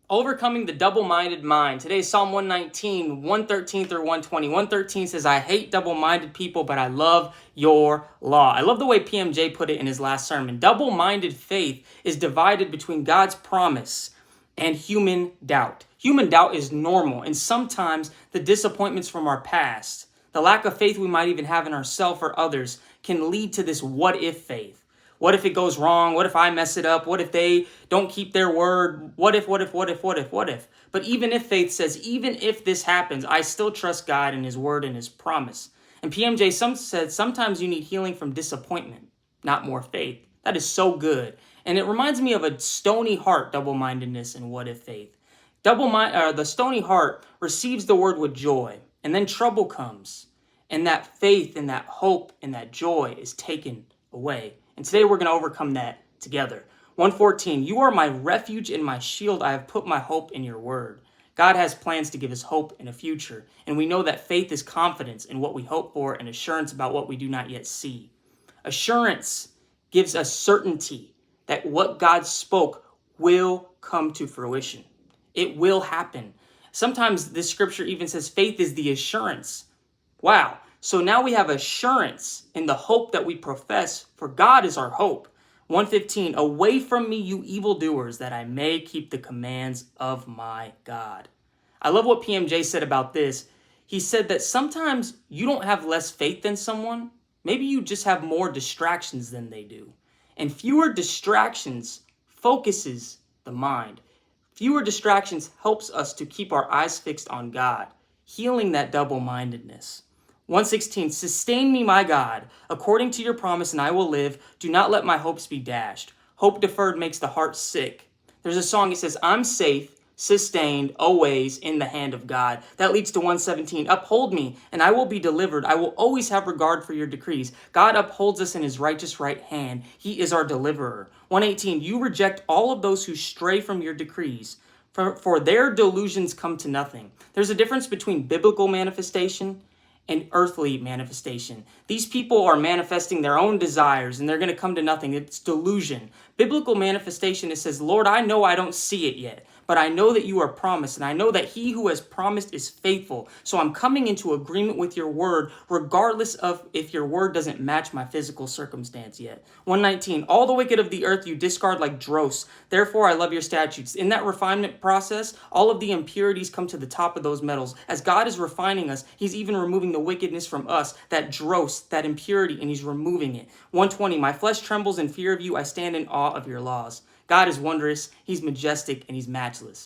Overcoming the double-minded mind. Today is Psalm 119, 113 through 120. 113 says, I hate double-minded people, but I love your law. I love the way PMJ put it in his last sermon. Double-minded faith is divided between God's promise and human doubt. Human doubt is normal, and sometimes the disappointments from our past, the lack of faith we might even have in ourselves or others, can lead to this what-if faith. What if it goes wrong? What if I mess it up? What if they don't keep their word? What if? But even if faith says, even if this happens, I still trust God and his word and his promise. And PMJ said sometimes you need healing from disappointment, not more faith. That is so good. And it reminds me of a stony heart, double-mindedness, and what if faith. The stony heart receives the word with joy, and then trouble comes. And that faith and that hope and that joy is taken away. And today we're going to overcome that together. 114, you are my refuge and my shield. I have put my hope in your word. God has plans to give us hope in a future. And we know that faith is confidence in what we hope for and assurance about what we do not yet see. Assurance gives us certainty that what God spoke will come to fruition. It will happen. Sometimes this scripture even says faith is the assurance. Wow. So now we have assurance in the hope that we profess, for God is our hope. 115, away from me, you evildoers, that I may keep the commands of my God. I love what PMJ said about this. He said that sometimes you don't have less faith than someone. Maybe you just have more distractions than they do. And fewer distractions focuses the mind. Fewer distractions helps us to keep our eyes fixed on God, healing that double-mindedness. 116, sustain me, my God, according to your promise, and I will live. Do not let my hopes be dashed. Hope deferred makes the heart sick. There's a song, it says, I'm safe, sustained, always in the hand of God. That leads to 117, uphold me, and I will be delivered. I will always have regard for your decrees. God upholds us in his righteous right hand. He is our deliverer. 118, you reject all of those who stray from your decrees, for their delusions come to nothing. There's a difference between biblical manifestation and earthly manifestation. These people are manifesting their own desires and they're going to come to nothing. It's delusion. Biblical manifestation, it says, Lord, I know I don't see it yet, but I know that you are promised, and I know that he who has promised is faithful. So I'm coming into agreement with your word, regardless of if your word doesn't match my physical circumstance yet. 119, all the wicked of the earth you discard like dross. Therefore, I love your statutes. In that refinement process, all of the impurities come to the top of those metals. As God is refining us, he's even removing the wickedness from us, that dross, that impurity, and he's removing it. 120, my flesh trembles in fear of you. I stand in awe of your laws. God is wondrous, he's majestic, and he's matchless.